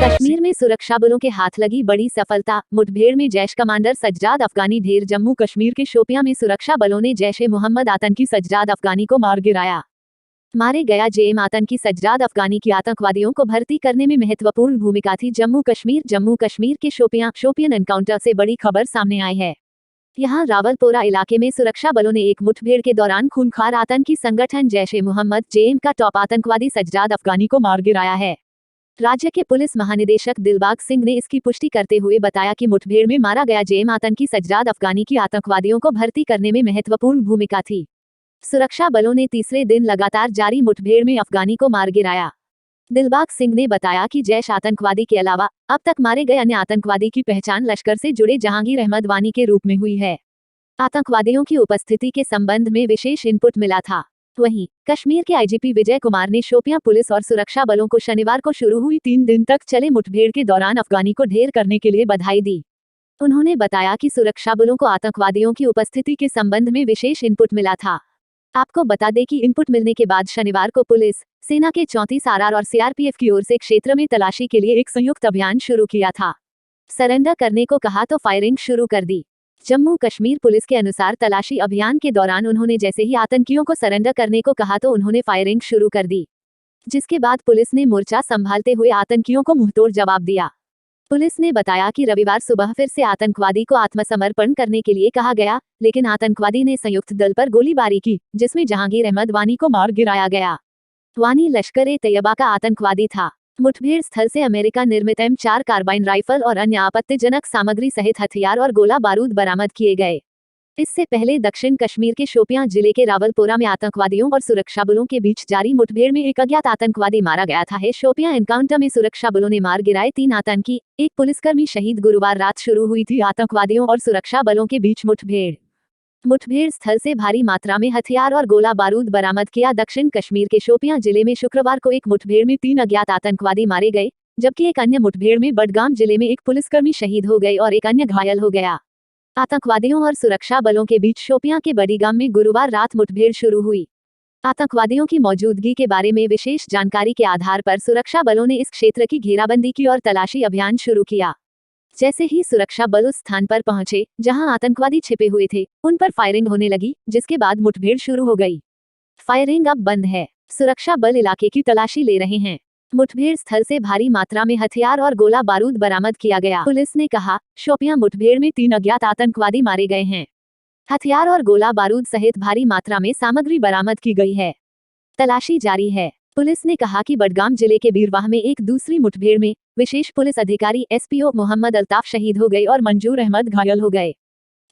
कश्मीर में सुरक्षा बलों के हाथ लगी बड़ी सफलता। मुठभेड़ में जैश कमांडर सज्जाद अफगानी ढेर। जम्मू कश्मीर के शोपियां में सुरक्षा बलों ने जैश-ए-मोहम्मद आतंकी सज्जाद अफगानी को मार गिराया। मारे गया जेएम आतंकी सज्जाद अफगानी की आतंकवादियों को भर्ती करने में महत्वपूर्ण भूमिका थी। जम्मू कश्मीर के शोपियन एनकाउंटर से बड़ी खबर सामने आई है। यहां रावलपोरा इलाके में सुरक्षा बलों ने एक मुठभेड़ के दौरान खूंखार आतंकी संगठन जैश-ए-मोहम्मद जेएम का टॉप आतंकवादी सज्जाद अफगानी को मार गिराया है। राज्य के पुलिस महानिदेशक दिलबाग सिंह ने इसकी पुष्टि करते हुए बताया कि मुठभेड़ में मारा गया जेएम आतंकी सज्जाद अफगानी की आतंकवादियों को भर्ती करने में महत्वपूर्ण भूमिका थी। सुरक्षा बलों ने तीसरे दिन लगातार जारी मुठभेड़ में अफगानी को मार गिराया। दिलबाग सिंह ने बताया कि जैश आतंकवादी के अलावा अब तक मारे गए अन्य आतंकवादी की पहचान लश्कर से जुड़े जहांगीर अहमद वानी के रूप में हुई है। आतंकवादियों की उपस्थिति के संबंध में विशेष इनपुट मिला था। वहीं कश्मीर के आईजीपी विजय कुमार ने शोपियां पुलिस और सुरक्षा बलों को शनिवार को शुरू हुई 3 दिन तक चले मुठभेड़ के दौरान अफगानी को ढेर करने के लिए बधाई दी। उन्होंने बताया कि सुरक्षा बलों को आतंकवादियों की उपस्थिति के संबंध में विशेष इनपुट मिला था। आपको बता दें कि इनपुट मिलने के बाद शनिवार को पुलिस, सेना के 34 आरआर और सीआरपीएफ की ओर से क्षेत्र में तलाशी के लिए एक संयुक्त अभियान शुरू किया था। सरेंडर करने को कहा तो फायरिंग शुरू कर दी। जम्मू कश्मीर पुलिस के अनुसार तलाशी अभियान के दौरान उन्होंने जैसे ही आतंकियों को सरेंडर करने को कहा तो उन्होंने फायरिंग शुरू कर दी, जिसके बाद पुलिस ने मोर्चा संभालते हुए आतंकियों को मुंहतोड़ जवाब दिया। पुलिस ने बताया कि रविवार सुबह फिर से आतंकवादी को आत्मसमर्पण करने के लिए कहा गया, लेकिन आतंकवादी ने संयुक्त दल पर गोलीबारी की, जिसमें जहांगीर अहमद वानी को मार गिराया गया। वानी लश्कर-ए-तैयबा का आतंकवादी था। मुठभेड़ स्थल से अमेरिका निर्मित M4 कार्बाइन राइफल और अन्य आपत्तिजनक सामग्री सहित हथियार और गोला बारूद बरामद किए गए। इससे पहले दक्षिण कश्मीर के शोपियां जिले के रावलपोरा में आतंकवादियों और सुरक्षा बलों के बीच जारी मुठभेड़ में एक अज्ञात आतंकवादी मारा गया था। शोपियां एनकाउंटर में सुरक्षा बलों ने मार गिराए 3 आतंकी, एक पुलिसकर्मी शहीद। गुरुवार रात शुरू हुई थी आतंकवादियों और सुरक्षा बलों के बीच मुठभेड़ स्थल से भारी मात्रा में हथियार और गोला बारूद बरामद किया। दक्षिण कश्मीर के शोपियां जिले में शुक्रवार को एक मुठभेड़ में 3 अज्ञात आतंकवादी मारे गए, जबकि एक अन्य मुठभेड़ में बडगाम जिले में एक पुलिसकर्मी शहीद हो गए और एक अन्य घायल हो गया। आतंकवादियों और सुरक्षा बलों के बीच शोपियां के बडगाम में गुरुवार रात मुठभेड़ शुरू हुई। आतंकवादियों की मौजूदगी के बारे में विशेष जानकारी के आधार पर सुरक्षा बलों ने इस क्षेत्र की घेराबंदी की और तलाशी अभियान शुरू किया। जैसे ही सुरक्षा बल उस स्थान पर पहुंचे जहां आतंकवादी छिपे हुए थे, उन पर फायरिंग होने लगी, जिसके बाद मुठभेड़ शुरू हो गई। फायरिंग अब बंद है। सुरक्षा बल इलाके की तलाशी ले रहे हैं। मुठभेड़ स्थल से भारी मात्रा में हथियार और गोला बारूद बरामद किया गया। पुलिस ने कहा, शोपियां मुठभेड़ में 3 अज्ञात आतंकवादी मारे गए हैं। हथियार और गोला बारूद सहित भारी मात्रा में सामग्री बरामद की गई है। तलाशी जारी है। पुलिस ने कहा कि बडगाम जिले के बीरवाह में एक दूसरी मुठभेड़ में विशेष पुलिस अधिकारी एसपीओ मोहम्मद अल्ताफ शहीद हो गए और मंजूर अहमद घायल हो गए।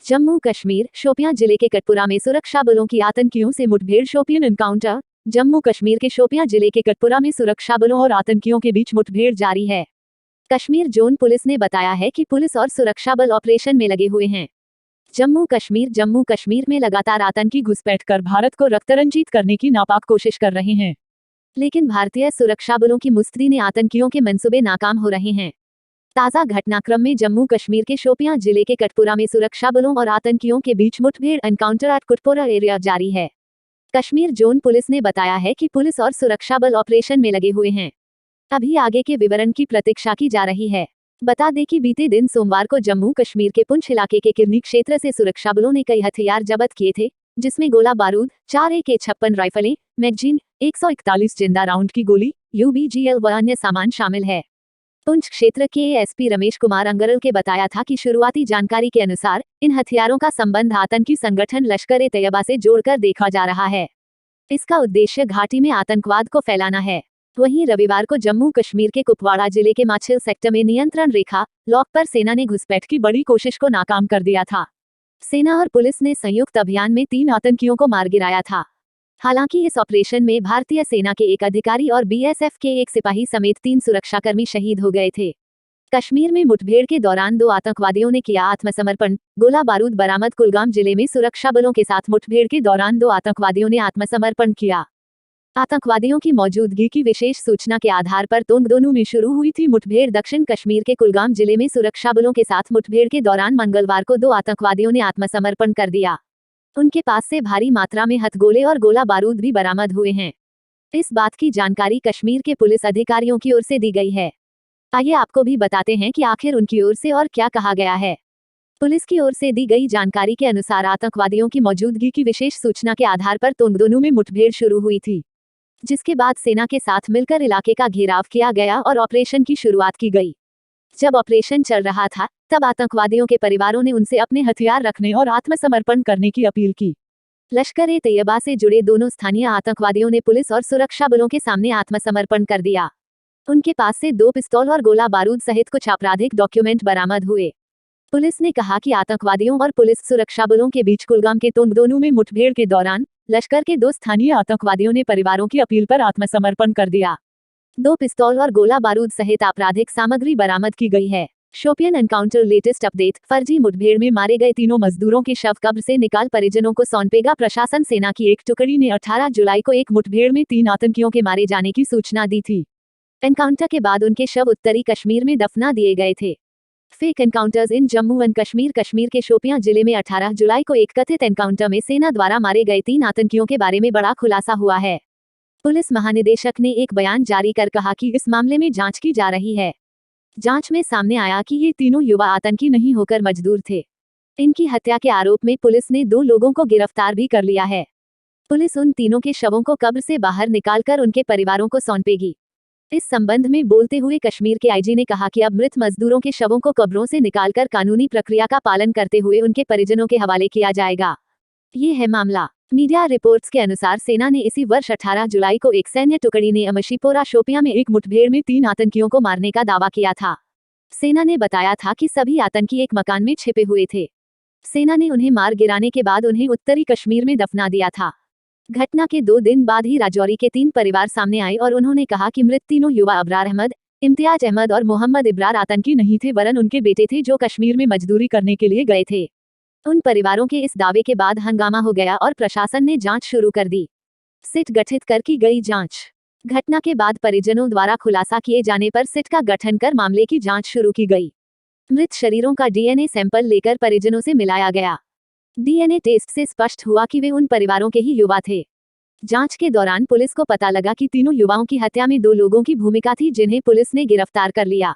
जम्मू कश्मीर शोपियां जिले के कटपुरा में सुरक्षा बलों की आतंकियों से मुठभेड़। शोपियन एनकाउंटर। जम्मू कश्मीर के शोपियां जिले के कटपुरा में सुरक्षा बलों और आतंकियों के बीच मुठभेड़ जारी है। कश्मीर जोन पुलिस ने बताया है कि पुलिस और सुरक्षा बल ऑपरेशन में लगे हुए हैं। जम्मू कश्मीर में लगातार आतंकी घुसपैठ कर भारत को रक्तरंजित करने की नापाक कोशिश कर रहे हैं, लेकिन भारतीय सुरक्षा बलों की मुस्तैदी ने आतंकियों के मंसूबे नाकाम हो रहे हैं। ताज़ा घटनाक्रम में जम्मू कश्मीर के शोपियां जिले के कटपुरा में सुरक्षा बलों और आतंकियों के बीच मुठभेड़ एनकाउंटर एट कुटपोरा एरिया जारी है। कश्मीर जोन पुलिस ने बताया है कि पुलिस और सुरक्षा बल ऑपरेशन में लगे हुए हैं। अभी आगे के विवरण की प्रतीक्षा की जा रही है। बता दें कि बीते दिन सोमवार को जम्मू कश्मीर के पुंछ इलाके के किरनी क्षेत्र से सुरक्षा बलों ने कई हथियार जब्त किए थे, जिसमें गोला बारूद, 4 AK-56 राइफलें, मैगजीन, 141 जिंदा राउंड की गोली, UBGL व अन्य सामान शामिल है। पुंछ क्षेत्र के एएसपी रमेश कुमार अंगरल के बताया था कि शुरुआती जानकारी के अनुसार इन हथियारों का संबंध आतंकी संगठन लश्कर-ए-तैयबा से जोड़कर देखा जा रहा है। इसका उद्देश्य घाटी में आतंकवाद को फैलाना है। वहीं रविवार को जम्मू कश्मीर के कुपवाड़ा जिले के माछिल सेक्टर में नियंत्रण रेखा लॉक पर सेना ने घुसपैठ की बड़ी कोशिश को नाकाम कर दिया था। सेना और पुलिस ने संयुक्त अभियान में 3 आतंकियों को मार गिराया था। हालांकि इस ऑपरेशन में भारतीय सेना के एक अधिकारी और बीएसएफ के एक सिपाही समेत 3 सुरक्षाकर्मी शहीद हो गए थे। कश्मीर में मुठभेड़ के दौरान 2 आतंकवादियों ने किया आत्मसमर्पण। गोला बारूद बरामद। कुलगाम जिले में सुरक्षा बलों के साथ मुठभेड़ के दौरान 2 आतंकवादियों ने आत्मसमर्पण किया। आतंकवादियों की मौजूदगी की विशेष सूचना के आधार पर तोंगदोनू में शुरू हुई थी मुठभेड़। दक्षिण कश्मीर के कुलगाम जिले में सुरक्षा बलों के साथ मुठभेड़ के दौरान मंगलवार को 2 आतंकवादियों ने आत्मसमर्पण कर दिया। उनके पास से भारी मात्रा में हथगोले और गोला बारूद भी बरामद हुए हैं। इस बात की जानकारी कश्मीर के पुलिस अधिकारियों की ओर से दी गई है। आइए आपको भी बताते हैं कि आखिर उनकी ओर से और क्या कहा गया है। पुलिस की ओर से दी गई जानकारी के अनुसार आतंकवादियों की मौजूदगी की विशेष सूचना के आधार पर दोनों में मुठभेड़ शुरू हुई थी, जिसके बाद सेना के साथ मिलकर इलाके का घेराव किया गया और ऑपरेशन की शुरुआत की गई। जब ऑपरेशन चल रहा था तब आतंकवादियों के परिवारों ने उनसे अपने हथियार रखने और आत्मसमर्पण करने की अपील की। लश्कर-ए-तैयबा से जुड़े दोनों स्थानीय आतंकवादियों ने पुलिस और सुरक्षा बलों के सामने आत्मसमर्पण कर दिया। उनके पास से 2 पिस्तौल और गोला बारूद सहित कुछ आपराधिक डॉक्यूमेंट बरामद हुए। पुलिस ने कहा कि आतंकवादियों और पुलिस सुरक्षा बलों के बीच कुलगाम के दोनों में मुठभेड़ के दौरान लश्कर के 2 स्थानीय आतंकवादियों ने परिवारों की अपील पर आत्मसमर्पण कर दिया। 2 पिस्तौल और गोला बारूद सहित आपराधिक सामग्री बरामद की गई है। Shopian encounter latest update. फर्जी मुठभेड़ में मारे गए तीनों मजदूरों के शव कब्र से निकाल परिजनों को सौंपेगा प्रशासन। सेना की एक टुकड़ी ने 18 जुलाई को एक मुठभेड़ में 3 आतंकियों के मारे जाने की सूचना दी थी। एनकाउंटर के बाद उनके शव उत्तरी कश्मीर में दफना दिए गए थे। Fake encounters in Jammu and Kashmir. Kashmir के शोपियां जिले में 18 जुलाई को एक कथित एनकाउंटर में सेना द्वारा मारे गए 3 आतंकियों के बारे में बड़ा खुलासा हुआ है। पुलिस महानिदेशक ने एक बयान जारी कर कहा कि इस मामले में जांच की जा रही है। जांच में सामने आया कि ये तीनों युवा आतंकी नहीं होकर मजदूर थे। इनकी हत्या के आरोप में पुलिस ने 2 लोगों को गिरफ्तार भी कर लिया है। पुलिस उन तीनों के शवों को कब्र से बाहर निकालकर उनके परिवारों को सौंपेगी। इस संबंध में बोलते हुए कश्मीर के आईजी ने कहा कि अब मृत मजदूरों के शवों को कब्रों से निकालकर कानूनी प्रक्रिया का पालन करते हुए उनके परिजनों के हवाले किया जाएगा। ये है मामला। मीडिया रिपोर्ट्स के अनुसार सेना ने इसी वर्ष 18 जुलाई को एक सैन्य टुकड़ी ने अमशीपोरा शोपियां में एक मुठभेड़ में 3 आतंकियों को मारने का दावा किया था। सेना ने बताया था कि सभी आतंकी एक मकान में छिपे हुए थे। सेना ने उन्हें मार गिराने के बाद उन्हें उत्तरी कश्मीर में दफना दिया था। घटना के 2 दिन बाद ही राजौरी के 3 परिवार सामने आए और उन्होंने कहा कि मृत तीनों युवा अबरार अहमद, इम्तियाज अहमद और मोहम्मद इब्रार आतंकी नहीं थे, वरन उनके बेटे थे जो कश्मीर में मजदूरी करने के लिए गए थे। उन परिवारों के इस दावे के बाद हंगामा हो गया और प्रशासन ने जांच शुरू कर दी। सिट गठित कर की गई जांच। घटना के बाद परिजनों द्वारा खुलासा किए जाने पर सिट का गठन कर मामले की जांच शुरू की गई। मृत शरीरों का डीएनए सैंपल लेकर परिजनों से मिलाया गया। डीएनए टेस्ट से स्पष्ट हुआ कि वे उन परिवारों के ही युवा थे। जांच के दौरान पुलिस को पता लगा कि तीनों युवाओं की हत्या में 2 लोगों की भूमिका थी, जिन्हें पुलिस ने गिरफ्तार कर लिया।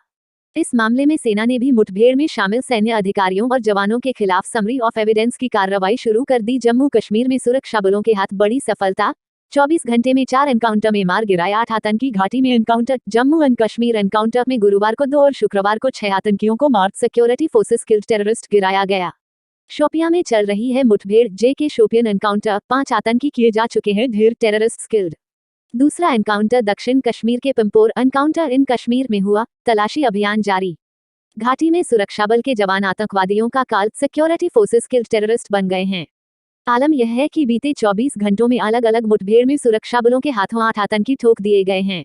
इस मामले में सेना ने भी मुठभेड़ में शामिल सैन्य अधिकारियों और जवानों के खिलाफ समरी ऑफ एविडेंस की कार्रवाई शुरू कर दी। जम्मू कश्मीर में सुरक्षा बलों के हाथ बड़ी सफलता। 24 घंटे में 4 एनकाउंटर में मार गिराए 8 आतंकी। घाटी में encounter. Jammu and Kashmir encounter में गुरुवार को 2 और शुक्रवार को 6 आतंकियों को mark security forces killed terrorist गिराया गया। शोपियां में चल रही है मुठभेड़। के शोपियन एनकाउंटर। 5 आतंकी किए जा चुके हैं ढेर टेररिस्ट किल्ड। दूसरा एनकाउंटर दक्षिण कश्मीर के पंपोर एनकाउंटर इन कश्मीर में हुआ। तलाशी अभियान जारी। घाटी में सुरक्षा बल के जवान आतंकवादियों का काल सिक्योरिटी फोर्सेस किल्ड टेररिस्ट बन गए हैं। आलम यह है कि बीते 24 घंटों में अलग अलग मुठभेड़ में सुरक्षा बलों के हाथों 8 आतंकी ठोक दिए गए हैं।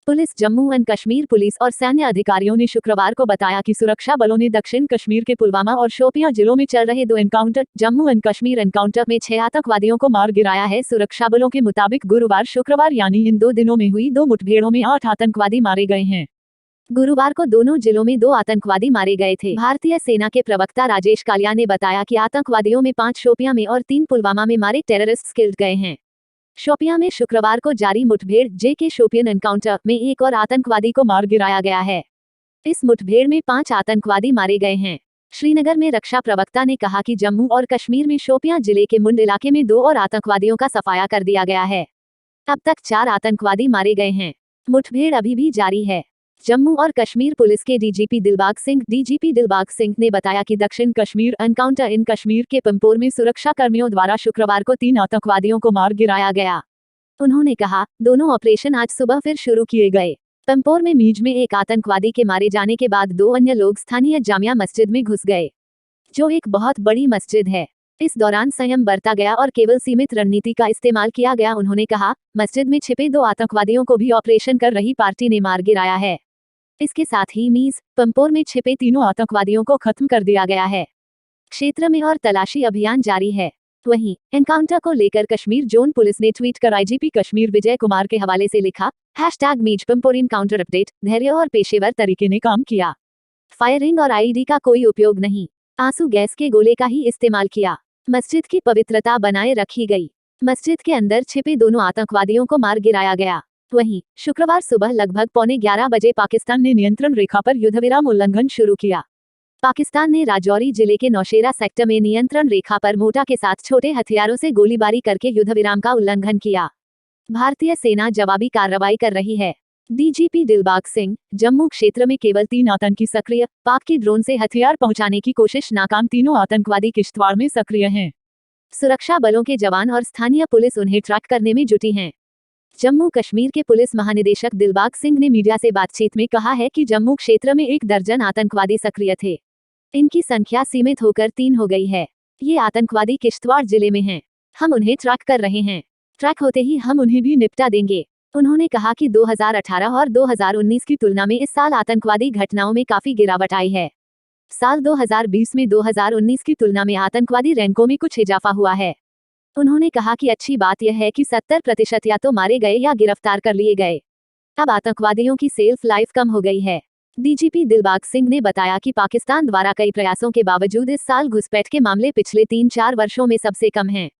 Police Jammu and Kashmir police और सैन्य अधिकारियों ने शुक्रवार को बताया कि सुरक्षा बलों ने दक्षिण कश्मीर के पुलवामा और शोपियां जिलों में चल रहे 2 encounter. Jammu and Kashmir encounter में 6 आतंकवादियों को मार गिराया है। सुरक्षा बलों के मुताबिक गुरुवार शुक्रवार यानी इन 2 दिनों में हुई 2 मुठभेड़ों में 8 आतंकवादी मारे गए हैं। गुरुवार को दोनों जिलों में 2 आतंकवादी मारे गए थे। भारतीय सेना के प्रवक्ता राजेश कालिया ने बताया कि आतंकवादियों में 5 शोपियां में और 3 पुलवामा में मारे टेररिस्ट किल्ड गए हैं। शोपियां में शुक्रवार को जारी मुठभेड़ के शोपियन एनकाउंटर में 1 और आतंकवादी को मार गिराया गया है। इस मुठभेड़ में 5 आतंकवादी मारे गए हैं। श्रीनगर में रक्षा प्रवक्ता ने कहा कि जम्मू और कश्मीर में शोपियां जिले के मुंड इलाके में 2 और आतंकवादियों का सफाया कर दिया गया है। अब तक 4 आतंकवादी मारे गए हैं। मुठभेड़ अभी भी जारी है। जम्मू और कश्मीर पुलिस के डीजीपी दिलबाग सिंह ने बताया कि दक्षिण कश्मीर एनकाउंटर इन कश्मीर के पंपोर में सुरक्षा कर्मियों द्वारा शुक्रवार को 3 आतंकवादियों को मार गिराया गया। उन्होंने कहा, दोनों ऑपरेशन आज सुबह फिर शुरू किए गए। पंपोर में मीज में एक आतंकवादी के मारे जाने के बाद 2 अन्य लोग स्थानीय जामिया मस्जिद में घुस गए, जो एक बहुत बड़ी मस्जिद है। इस दौरान संयम बरता गया और केवल सीमित रणनीति का इस्तेमाल किया गया। उन्होंने कहा, मस्जिद में छिपे 2 आतंकवादियों को भी ऑपरेशन कर रही पार्टी ने मार गिराया है। इसके साथ ही मीज पंपोर में छिपे तीनों आतंकवादियों को खत्म कर दिया गया है। क्षेत्र में और तलाशी अभियान जारी है। वहीं एनकाउंटर को लेकर कश्मीर जोन पुलिस ने ट्वीट कर आईजीपी कश्मीर विजय कुमार के हवाले से लिखा, #मीज पंपोर एनकाउंटर अपडेट। धैर्य और पेशेवर तरीके ने काम किया। फायरिंग और आईईडी का कोई उपयोग नहीं, आंसू गैस के गोले का ही इस्तेमाल किया। मस्जिद की पवित्रता बनाए रखी गई। मस्जिद के अंदर छिपे दोनों आतंकवादियों को मार गिराया गया। वहीं शुक्रवार सुबह लगभग 11:15 बजे पाकिस्तान ने नियंत्रण रेखा पर युद्धविराम उल्लंघन शुरू किया। पाकिस्तान ने राजौरी जिले के नौशेरा सेक्टर में नियंत्रण रेखा पर मोर्टा के साथ छोटे हथियारों से गोलीबारी करके युद्धविराम का उल्लंघन किया। भारतीय सेना जवाबी कार्रवाई कर रही है। डीजीपी दिलबाग सिंह, जम्मू क्षेत्र में केवल 3 आतंकी सक्रिय, पाक की ड्रोन से हथियार पहुंचाने की कोशिश नाकाम, तीनों आतंकवादी किश्तवाड़ में सक्रिय हैं। सुरक्षा बलों के जवान और स्थानीय पुलिस उन्हें ट्रैक करने में जुटी हैं। जम्मू कश्मीर के पुलिस महानिदेशक दिलबाग सिंह ने मीडिया से बातचीत में कहा है कि जम्मू क्षेत्र में 1 दर्जन आतंकवादी सक्रिय थे। इनकी संख्या सीमित होकर 3 हो गई है। ये आतंकवादी किश्तवाड़ जिले में हैं। हम उन्हें ट्रैक कर रहे हैं। ट्रैक होते ही हम उन्हें भी निपटा देंगे। उन्होंने कहा कि 2018 और 2019 की तुलना में इस साल आतंकवादी घटनाओं में काफी गिरावट आई है। साल 2020 में 2019 की तुलना में आतंकवादी रैंकों में कुछ इजाफा हुआ है। उन्होंने कहा कि अच्छी बात यह है कि 70% या तो मारे गए या गिरफ्तार कर लिए गए। अब आतंकवादियों की सेल्फ लाइफ कम हो गई है। डीजीपी दिलबाग सिंह ने बताया कि पाकिस्तान द्वारा कई प्रयासों के बावजूद इस साल घुसपैठ के मामले पिछले 3-4 वर्षों में सबसे कम हैं।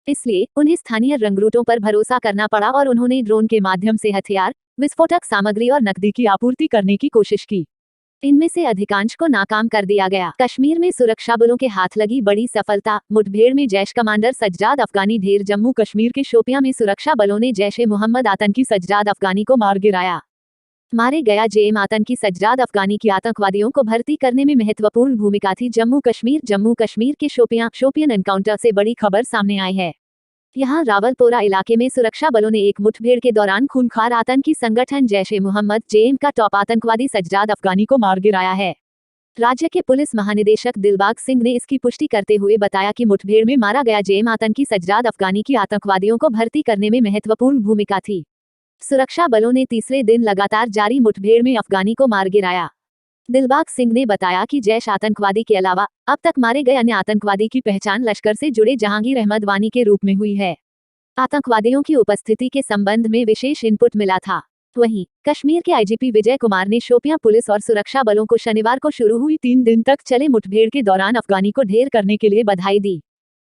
इसलिए उन्हें स्थानीय रंगरूटों पर भरोसा करना पड़ा और उन्होंने ड्रोन के माध्यम से हथियार, विस्फोटक सामग्री और नकदी की आपूर्ति करने की कोशिश की। इनमें से अधिकांश को नाकाम कर दिया गया। कश्मीर में सुरक्षा बलों के हाथ लगी बड़ी सफलता, मुठभेड़ में जैश कमांडर सज्जाद अफगानी ढेर। जम्मू कश्मीर के शोपियां में सुरक्षा बलों ने जैश-ए-मोहम्मद आतंकी सज्जाद अफगानी को मार गिराया। मारे गया जेएम आतंकी सज्जाद अफगानी की आतंकवादियों को भर्ती करने में महत्वपूर्ण भूमिका थी। जम्मू कश्मीर के शोपियन एनकाउंटर से बड़ी खबर सामने आई है। यहाँ रावलपोरा इलाके में सुरक्षा बलों ने एक मुठभेड़ के दौरान खूंखार आतंकी संगठन जैश-ए-मोहम्मद जेएम का टॉप आतंकवादी सज्जाद अफगानी को मार गिराया है। राज्य के पुलिस महानिदेशक दिलबाग सिंह ने इसकी पुष्टि करते हुए बताया कि मुठभेड़ में मारा गया जेएम आतंकी सज्जाद अफगानी की आतंकवादियों को भर्ती करने में महत्वपूर्ण भूमिका थी। सुरक्षा बलों ने तीसरे दिन लगातार जारी मुठभेड़ में अफगानी को मार गिराया। दिलबाग सिंह ने बताया कि जैश आतंकवादी के अलावा अब तक मारे गए अन्य आतंकवादी की पहचान लश्कर से जुड़े जहांगीर अहमद वानी के रूप में हुई है। आतंकवादियों की उपस्थिति के संबंध में विशेष इनपुट मिला था। वहीं कश्मीर के आईजीपी विजय कुमार ने शोपियां पुलिस और सुरक्षा बलों को शनिवार को शुरू हुई 3 दिन तक चले मुठभेड़ के दौरान अफगानी को ढेर करने के लिए बधाई दी।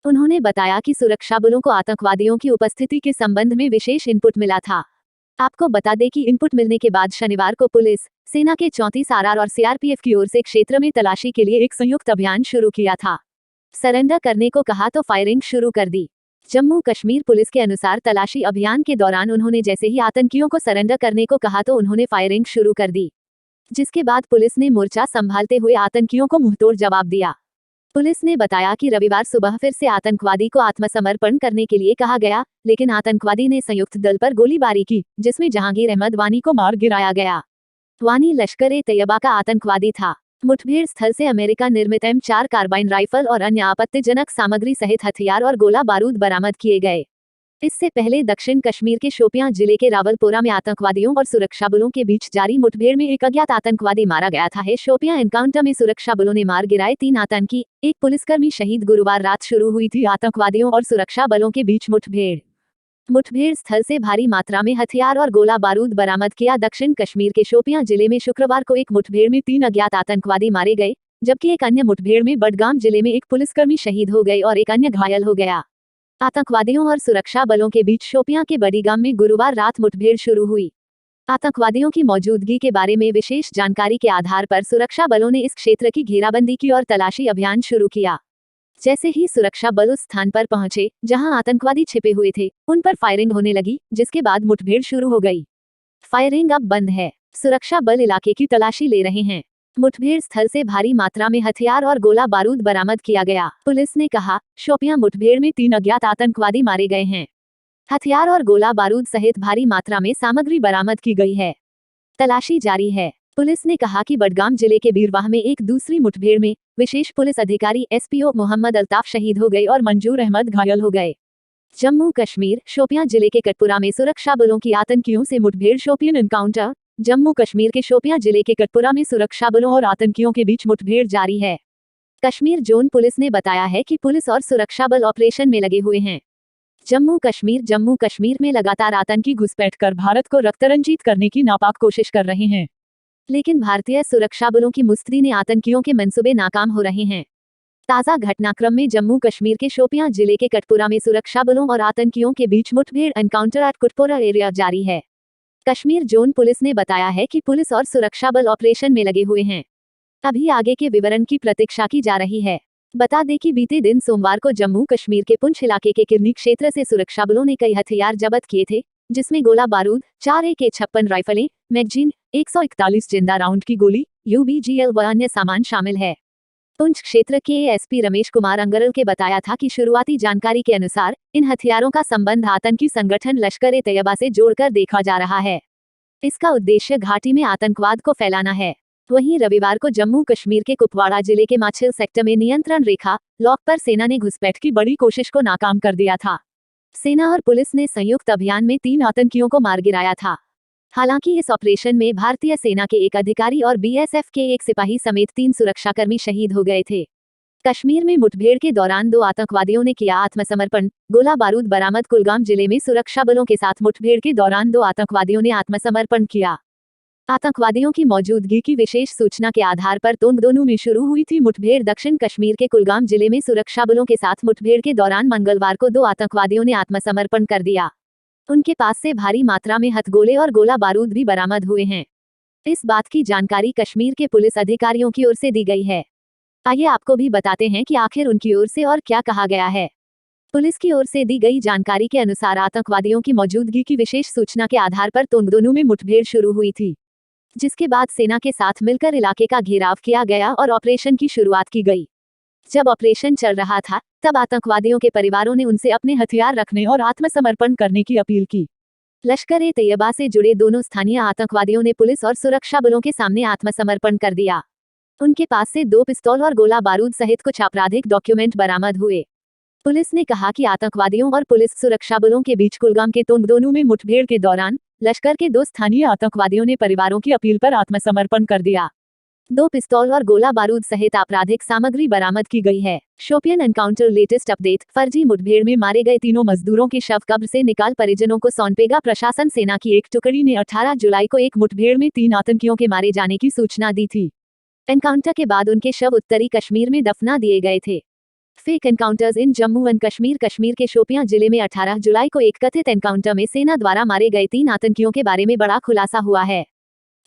उन्होंने बताया कि सुरक्षा बलों को आतंकवादियों की उपस्थिति के संबंध में विशेष इनपुट मिला था। आपको बता दें कि इनपुट मिलने के बाद शनिवार को पुलिस, सेना के 34 आरआर और सीआरपीएफ की ओर से क्षेत्र में तलाशी के लिए एक संयुक्त अभियान शुरू किया था। सरेंडर करने को कहा तो फायरिंग शुरू कर दी। जम्मू कश्मीर पुलिस के अनुसार तलाशी अभियान के दौरान उन्होंने जैसे ही आतंकियों को सरेंडर करने को कहा तो उन्होंने फायरिंग शुरू कर दी, जिसके बाद पुलिस ने मोर्चा संभालते हुए आतंकियों को मुंहतोड़ जवाब दिया। पुलिस ने बताया कि रविवार सुबह फिर से आतंकवादी को आत्मसमर्पण करने के लिए कहा गया, लेकिन आतंकवादी ने संयुक्त दल पर गोलीबारी की, जिसमें जहांगीर अहमद वानी को मार गिराया गया। वानी लश्कर-ए-तैयबा का आतंकवादी था। मुठभेड़ स्थल से अमेरिका निर्मित M4 कार्बाइन राइफल और अन्य आपत्तिजनक सामग्री सहित हथियार और गोला बारूद बरामद किए गए। इससे पहले दक्षिण कश्मीर के शोपियां जिले के रावलपोरा में आतंकवादियों और सुरक्षा बलों के बीच जारी मुठभेड़ में एक अज्ञात आतंकवादी मारा गया था। शोपियां एनकाउंटर में सुरक्षा बलों ने मार गिराए 3 आतंकी, एक पुलिसकर्मी शहीद। गुरुवार रात शुरू हुई थी आतंकवादियों और सुरक्षा बलों के बीच मुठभेड़ स्थल से भारी मात्रा में हथियार और गोला बारूद बरामद किया। दक्षिण कश्मीर के शोपियां जिले में शुक्रवार को एक मुठभेड़ में 3 अज्ञात आतंकवादी मारे गए, जबकि एक अन्य मुठभेड़ में बडगाम जिले में एक पुलिसकर्मी शहीद हो गए और एक अन्य घायल हो गया। आतंकवादियों और सुरक्षा बलों के बीच शोपियां के बडीगाम में गुरुवार रात मुठभेड़ शुरू हुई। आतंकवादियों की मौजूदगी के बारे में विशेष जानकारी के आधार पर सुरक्षा बलों ने इस क्षेत्र की घेराबंदी की और तलाशी अभियान शुरू किया। जैसे ही सुरक्षा बल उस स्थान पर पहुंचे जहां आतंकवादी छिपे हुए थे, उन पर फायरिंग होने लगी, जिसके बाद मुठभेड़ शुरू हो गई। फायरिंग अब बंद है। सुरक्षा बल इलाके की तलाशी ले रहे हैं। मुठभेड़ स्थल से भारी मात्रा में हथियार और गोला बारूद बरामद किया गया। पुलिस ने कहा, शोपियां मुठभेड़ में 3 अज्ञात आतंकवादी मारे गए हैं। हथियार और गोला बारूद सहित भारी मात्रा में सामग्री बरामद की गई है। तलाशी जारी है। पुलिस ने कहा कि बडगाम जिले के बीरवाह में एक दूसरी मुठभेड़ में विशेष पुलिस अधिकारी एसपीओ मोहम्मद अल्ताफ शहीद हो गए और मंजूर अहमद घायल हो गए। जम्मू कश्मीर शोपियां जिले के कटपुरा में सुरक्षा बलों की आतंकियों से मुठभेड़। शोपियन एनकाउंटर। जम्मू कश्मीर के शोपियां जिले के कटपुरा में सुरक्षा बलों और आतंकियों के बीच मुठभेड़ जारी है। कश्मीर जोन पुलिस ने बताया है कि पुलिस और सुरक्षा बल ऑपरेशन में लगे हुए हैं। जम्मू कश्मीर में लगातार आतंकी घुसपैठ कर भारत को रक्तरंजित करने की नापाक कोशिश कर रहे हैं, लेकिन भारतीय सुरक्षा बलों की मुस्तैदी ने आतंकियों के मंसूबे नाकाम हो रहे हैं। ताज़ा घटनाक्रम में जम्मू कश्मीर के शोपियां जिले के कटपुरा में सुरक्षा बलों और आतंकियों के बीच मुठभेड़ एनकाउंटर एट कटपुरा एरिया जारी है। कश्मीर जोन पुलिस ने बताया है कि पुलिस और सुरक्षा बल ऑपरेशन में लगे हुए हैं। अभी आगे के विवरण की प्रतीक्षा की जा रही है। बता दें कि बीते दिन सोमवार को जम्मू कश्मीर के पुंछ इलाके के किरनी क्षेत्र से सुरक्षा बलों ने कई हथियार जब्त किए थे, जिसमें गोला बारूद, 4 AK-56 राइफलें, मैगजीन, 141 जिंदा राउंड की गोली, UBGL व अन्य सामान शामिल है। पुंछ क्षेत्र के ASP रमेश कुमार अंगरल के बताया था कि शुरुआती जानकारी के अनुसार इन हथियारों का संबंध आतंकी संगठन लश्कर-ए-तैयबा से जोड़कर देखा जा रहा है। इसका उद्देश्य घाटी में आतंकवाद को फैलाना है। वहीं रविवार को जम्मू कश्मीर के कुपवाड़ा जिले के माछिल सेक्टर में नियंत्रण रेखा लॉक पर सेना ने घुसपैठ की बड़ी कोशिश को नाकाम कर दिया था। सेना और पुलिस ने संयुक्त अभियान में 3 आतंकियों को मार गिराया था। हालांकि इस ऑपरेशन में भारतीय सेना के एक अधिकारी और BSF के एक सिपाही समेत 3 सुरक्षाकर्मी शहीद हो गए थे। कश्मीर में मुठभेड़ के दौरान 2 आतंकवादियों ने किया आत्मसमर्पण। गोला बारूद बरामद। कुलगाम जिले में सुरक्षा बलों के साथ मुठभेड़ के दौरान 2 आतंकवादियों ने आत्मसमर्पण किया। आतंकवादियों की मौजूदगी की विशेष सूचना के आधार पर तोंगदोनू में शुरू हुई थी मुठभेड़। दक्षिण कश्मीर के कुलगाम जिले में सुरक्षा बलों के साथ मुठभेड़ के दौरान मंगलवार को 2 आतंकवादियों ने आत्मसमर्पण कर दिया। उनके पास से भारी मात्रा में हथगोले और गोला बारूद भी बरामद हुए हैं। इस बात की जानकारी कश्मीर के पुलिस अधिकारियों की ओर से दी गई है। आइए आपको भी बताते हैं कि आखिर उनकी ओर से और क्या कहा गया है। पुलिस की ओर से दी गई जानकारी के अनुसार आतंकवादियों की मौजूदगी की विशेष सूचना के आधार पर तोंगदोनू में मुठभेड़ शुरू हुई थी, जिसके बाद सेना के साथ मिलकर इलाके का घेराव किया गया और ऑपरेशन की शुरुआत की गई। जब ऑपरेशन चल रहा था, तब आतंकवादियों के परिवारों ने उनसे अपने हथियार रखने और आत्मसमर्पण करने की अपील की। लश्कर-ए-तैयबा से जुड़े दोनों स्थानीय आतंकवादियों ने पुलिस और सुरक्षा बलों के सामने आत्मसमर्पण कर दिया। उनके पास से 2 पिस्तौल और गोला बारूद सहित कुछ आपराधिक डॉक्यूमेंट बरामद हुए। पुलिस ने कहा कि आतंकवादियों और पुलिस सुरक्षा बलों के बीच कुलगाम के तोंगदोनू में मुठभेड़ के दौरान लश्कर के 2 स्थानीय आतंकवादियों ने परिवारों की अपील पर आत्मसमर्पण कर दिया। 2 पिस्तौल और गोला बारूद सहित आपराधिक सामग्री बरामद की गई है। Shopian encounter latest update. फर्जी मुठभेड़ में मारे गए तीनों मजदूरों के शव कब्र से निकाल परिजनों को सौंपेगा प्रशासन। सेना की एक टुकड़ी ने 18 जुलाई को एक मुठभेड़ में 3 आतंकियों के मारे जाने की सूचना दी थी। एनकाउंटर के बाद उनके शव उत्तरी कश्मीर में दफना दिए गए थे। Fake encounters in Jammu and Kashmir. Kashmir के शोपियां जिले में 18 जुलाई को एक कथित एनकाउंटर में सेना द्वारा मारे गए 3 आतंकियों के बारे में बड़ा खुलासा हुआ है।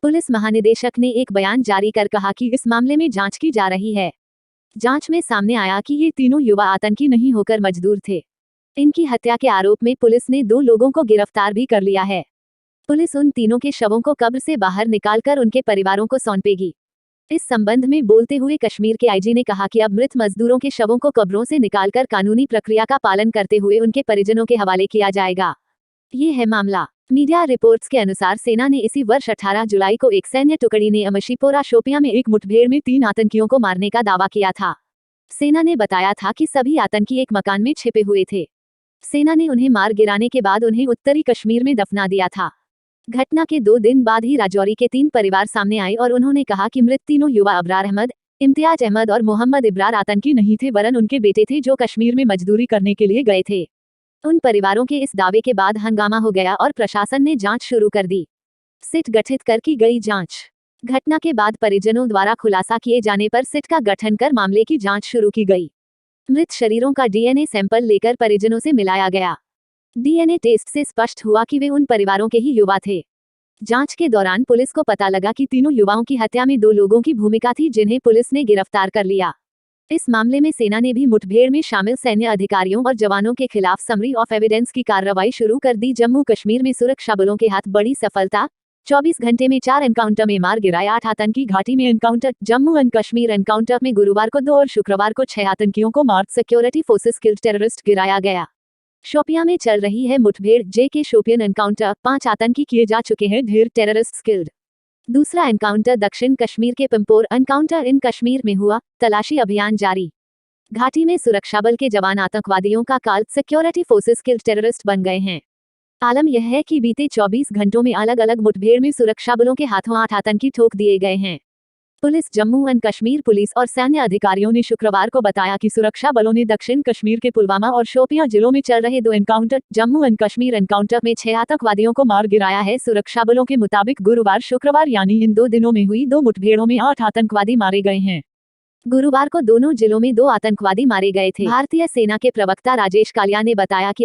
पुलिस महानिदेशक ने एक बयान जारी कर कहा कि इस मामले में जांच की जा रही है। जांच में सामने आया कि ये तीनों युवा आतंकी नहीं होकर मजदूर थे। इनकी हत्या के आरोप में पुलिस ने 2 लोगों को गिरफ्तार भी कर लिया है। पुलिस उन तीनों के शवों को कब्र से बाहर निकालकर उनके परिवारों को सौंपेगी। इस संबंध में बोलते हुए कश्मीर के IG ने कहा कि अब मृत मजदूरों के शवों को कब्रों से निकालकर कानूनी प्रक्रिया का पालन करते हुए उनके परिजनों के हवाले किया जाएगा। ये है मामला। मीडिया रिपोर्ट्स के अनुसार सेना ने इसी वर्ष 18 जुलाई को एक सैन्य टुकड़ी ने अमशीपोरा शोपियां में एक मुठभेड़ में 3 आतंकियों को मारने का दावा किया था। सेना ने बताया था कि सभी आतंकी एक मकान में छिपे हुए थे। सेना ने उन्हें मार गिराने के बाद उन्हें उत्तरी कश्मीर में दफना दिया था। घटना के 2 दिन बाद ही राजौरी के 3 परिवार सामने आए और उन्होंने कहा कि मृत तीनों युवा अबरार अहमद, इम्तियाज अहमद और मोहम्मद इब्रार आतंकी नहीं थे, वरन उनके बेटे थे जो कश्मीर में मजदूरी करने के लिए गए थे। उन परिवारों के इस दावे के बाद हंगामा हो गया और प्रशासन ने जांच शुरू कर दी। सिट गठित कर की गई जांच। घटना के बाद परिजनों द्वारा खुलासा किए जाने पर सिट का गठन कर मामले की जांच शुरू की गई। मृत शरीरों का DNA सैंपल लेकर परिजनों से मिलाया गया। DNA टेस्ट से स्पष्ट हुआ कि वे उन परिवारों के ही युवा थे। जांच के दौरान पुलिस को पता लगा कि तीनों युवाओं की हत्या में 2 लोगों की भूमिका थी, जिन्हें पुलिस ने गिरफ्तार कर लिया। इस मामले में सेना ने भी मुठभेड़ में शामिल सैन्य अधिकारियों और जवानों के खिलाफ समरी ऑफ एविडेंस की कार्रवाई शुरू कर दी। जम्मू कश्मीर में सुरक्षा बलों के हाथ बड़ी सफलता। 24 घंटे में 4 एनकाउंटर में मार गिराए 8 आतंकी। घाटी में encounter. Jammu and Kashmir encounter में गुरुवार को 2 और शुक्रवार को 6 आतंकियों को mark security forces killed terrorist गिराया गया। शोपियां में चल रही है मुठभेड़। JK Shopian encounter. 5 आतंकी किए जा चुके हैं ढेर टेररिस्ट किल्ड। दूसरा एनकाउंटर दक्षिण कश्मीर के पिंपोर एनकाउंटर इन कश्मीर में हुआ। तलाशी अभियान जारी। घाटी में सुरक्षा बल के जवान आतंकवादियों का काल सिक्योरिटी फोर्सेस किल्ड टेररिस्ट बन गए हैं। आलम यह है कि बीते 24 घंटों में अलग अलग मुठभेड़ में सुरक्षा बलों के हाथों 8 आतंकी ठोक दिए गए हैं। Police Jammu and Kashmir police और सैन्य अधिकारियों ने शुक्रवार को बताया कि सुरक्षा बलों ने दक्षिण कश्मीर के पुलवामा और शोपियां जिलों में चल रहे 2 encounter Jammu and Kashmir encounter में 6 आतंकवादियों को मार गिराया है। सुरक्षा बलों के मुताबिक गुरुवार शुक्रवार यानी इन 2 दिनों में हुई 2 मुठभेड़ों में 8 आतंकवादी मारे गए हैं। गुरुवार को दोनों जिलों में 2 आतंकवादी मारे गए थे। भारतीय सेना के प्रवक्ता राजेश कालिया ने बताया कि